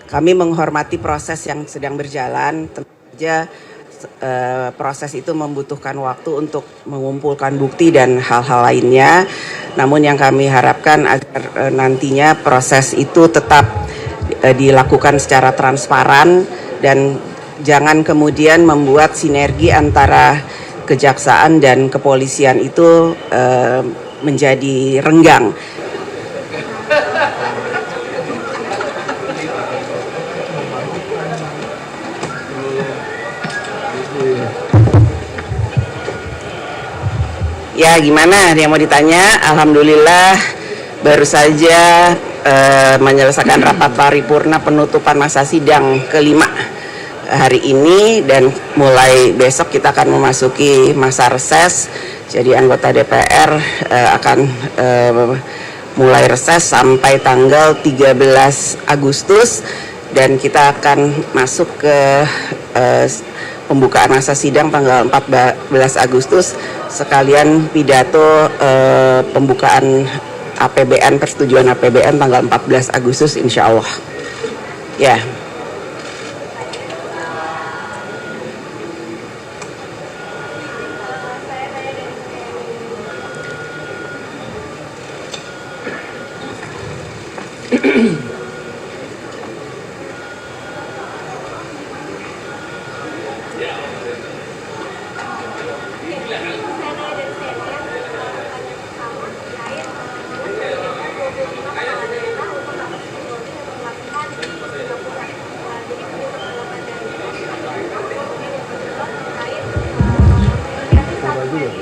Kami menghormati proses yang sedang berjalan. Tentu saja proses itu membutuhkan waktu untuk mengumpulkan bukti dan hal-hal lainnya. Namun yang kami harapkan agar nantinya proses itu tetap dilakukan secara transparan dan jangan kemudian membuat sinergi antara kejaksaan dan kepolisian itu menjadi renggang. Ya gimana, ada yang mau ditanya? Alhamdulillah baru saja menyelesaikan rapat paripurna penutupan masa sidang kelima hari ini, dan mulai besok kita akan memasuki masa reses. Jadi anggota DPR akan mulai reses sampai tanggal 13 Agustus dan kita akan masuk ke pembukaan masa sidang tanggal 14 Agustus, sekalian pidato pembukaan APBN, persetujuan APBN tanggal 14 Agustus insya Allah. Ya.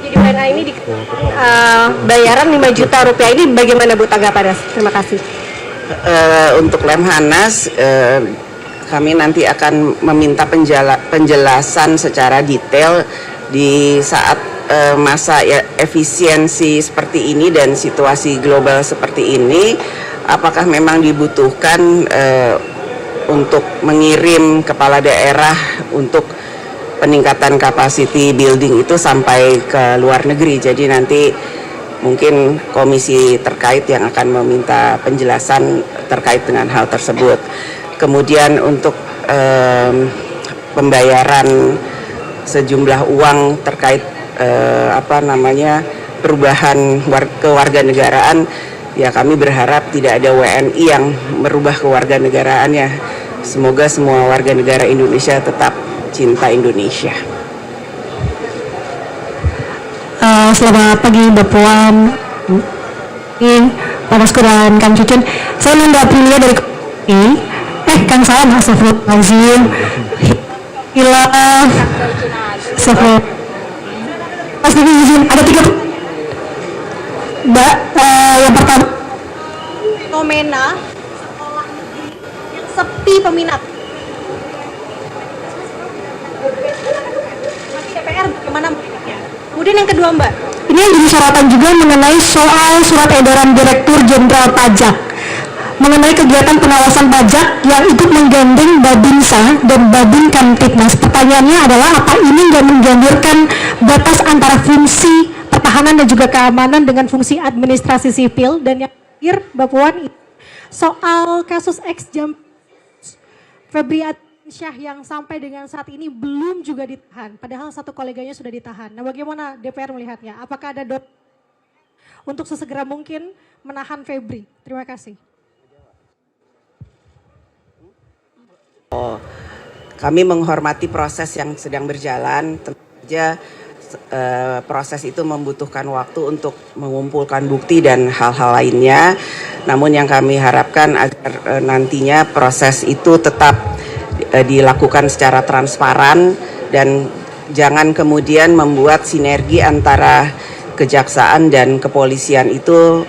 Jadi PNA ini bayaran 5 juta rupiah ini bagaimana Bu tanggapannya? Terima kasih. Untuk Lemhanas kami nanti akan meminta penjelasan secara detail di saat masa efisiensi seperti ini dan situasi global seperti ini. Apakah memang dibutuhkan untuk mengirim kepala daerah untuk peningkatan capacity building itu sampai ke luar negeri. Jadi nanti mungkin komisi terkait yang akan meminta penjelasan terkait dengan hal tersebut. Kemudian untuk pembayaran sejumlah uang terkait perubahan kewarganegaraan, ya kami berharap tidak ada WNI yang merubah kewarganegaraannya. Semoga semua warga negara Indonesia tetap cinta Indonesia. Selamat pagi Mbak Puan, Pak Maskur dan Kang Cucun. Saya Nanda Aprilia dari Kang Salam, Astagfirullahaladzim. Hilang. Ada 3 Mbak, yang pertama fenomena sekolah negeri yang sepi peminat. DPR bagaimana? Kemudian yang kedua Mbak, ini yang jadi sorotan juga mengenai soal surat edaran Direktur Jenderal Pajak mengenai kegiatan pengawasan pajak yang ikut menggandeng Babinsa dan Babin Kamtibnas. Pertanyaannya adalah apa ini nggak mengganjurkan batas antara fungsi pertahanan dan juga keamanan dengan fungsi administrasi sipil? Dan yang terakhir Mbak Puan, soal kasus ex-jam Febri Syah yang sampai dengan saat ini belum juga ditahan, padahal satu koleganya sudah ditahan. Nah, bagaimana DPR melihatnya? Apakah ada untuk sesegera mungkin menahan Febri? Terima kasih. Kami menghormati proses yang sedang berjalan. Tentu saja proses itu membutuhkan waktu untuk mengumpulkan bukti dan hal-hal lainnya. Namun yang kami harapkan agar nantinya proses itu tetap dilakukan secara transparan dan jangan kemudian membuat sinergi antara kejaksaan dan kepolisian itu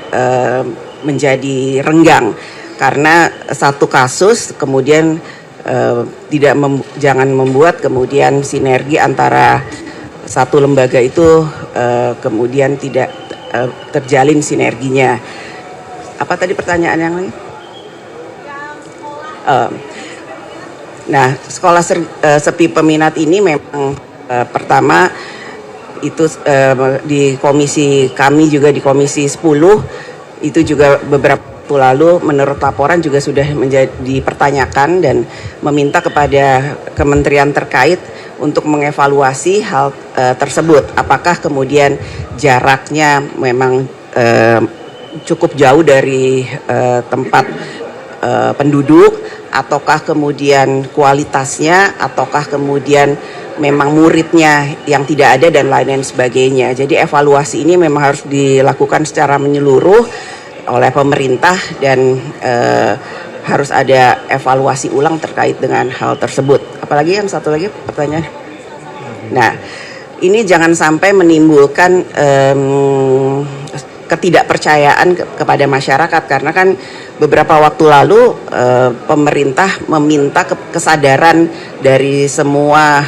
menjadi renggang karena satu kasus, kemudian jangan membuat kemudian sinergi antara satu lembaga itu kemudian tidak terjalin sinerginya. Apa tadi pertanyaan yang lain? Nah, sekolah sepi peminat ini memang pertama itu di komisi kami juga di komisi 10 itu juga beberapa waktu lalu menurut laporan juga sudah dipertanyakan dan meminta kepada kementerian terkait untuk mengevaluasi hal tersebut. Apakah kemudian jaraknya memang cukup jauh dari tempat penduduk, ataukah kemudian kualitasnya, ataukah kemudian memang muridnya yang tidak ada dan lain-lain sebagainya. Jadi evaluasi ini memang harus dilakukan secara menyeluruh oleh pemerintah dan harus ada evaluasi ulang terkait dengan hal tersebut. Apalagi yang satu lagi pertanyaan. Nah, ini jangan sampai menimbulkan ketidakpercayaan kepada masyarakat, karena kan beberapa waktu lalu pemerintah meminta kesadaran dari semua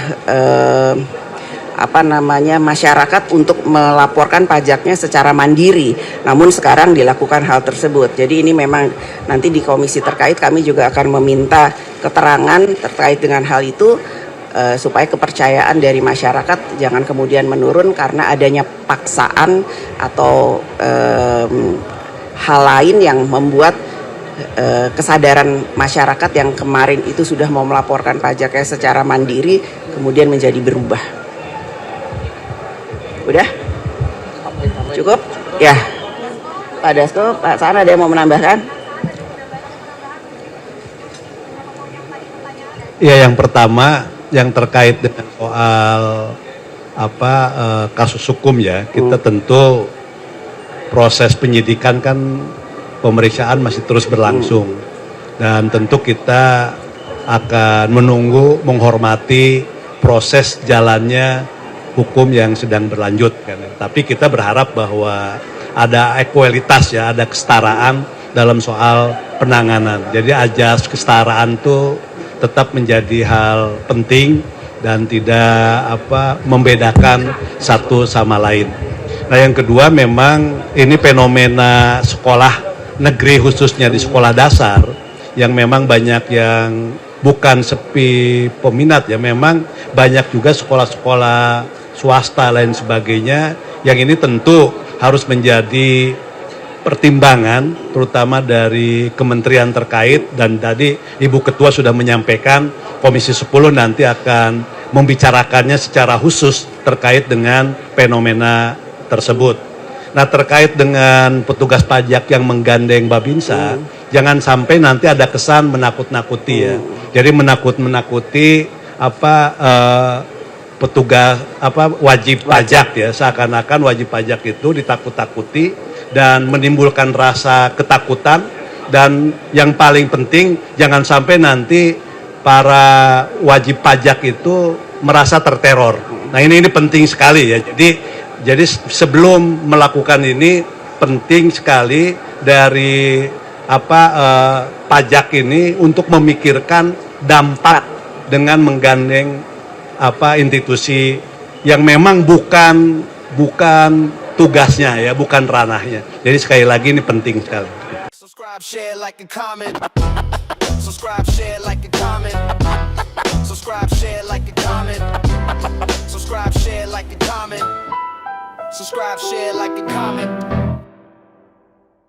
masyarakat untuk melaporkan pajaknya secara mandiri. Namun sekarang dilakukan hal tersebut. Jadi ini memang nanti di komisi terkait kami juga akan meminta keterangan terkait dengan hal itu supaya kepercayaan dari masyarakat jangan kemudian menurun karena adanya paksaan atau hal lain yang membuat kesadaran masyarakat yang kemarin itu sudah mau melaporkan pajaknya secara mandiri kemudian menjadi berubah. Udah? Cukup? Ya. Pak Dasko, Pak Saan ada yang mau menambahkan? Ya, yang pertama yang terkait dengan soal kasus hukum ya, kita tentu proses penyidikan kan pemeriksaan masih terus berlangsung dan tentu kita akan menunggu menghormati proses jalannya hukum yang sedang berlanjut kan. Tapi kita berharap bahwa ada ekualitas ya, ada kesetaraan dalam soal penanganan. Jadi ajas kesetaraan itu tetap menjadi hal penting dan tidak membedakan satu sama lain. Nah, yang kedua memang ini fenomena sekolah negeri khususnya di sekolah dasar yang memang banyak yang bukan sepi peminat ya, memang banyak juga sekolah-sekolah swasta lain sebagainya yang ini tentu harus menjadi pertimbangan terutama dari kementerian terkait, dan tadi Ibu Ketua sudah menyampaikan Komisi 10 nanti akan membicarakannya secara khusus terkait dengan fenomena tersebut. Nah, terkait dengan petugas pajak yang menggandeng Babinsa, jangan sampai nanti ada kesan menakut-nakuti ya. Jadi menakut-nakuti petugas wajib pajak ya, seakan-akan wajib pajak itu ditakut-takuti dan menimbulkan rasa ketakutan, dan yang paling penting jangan sampai nanti para wajib pajak itu merasa terteror. Nah, ini penting sekali ya. Jadi sebelum melakukan ini penting sekali dari pajak ini untuk memikirkan dampak dengan menggandeng institusi yang memang bukan tugasnya ya, bukan ranahnya. Jadi sekali lagi ini penting sekali. Subscribe, share, like, and comment. Subscribe, share, like, and comment. Subscribe, share, like, and comment. Subscribe, share, like, and comment. Subscribe, share, like, and comment.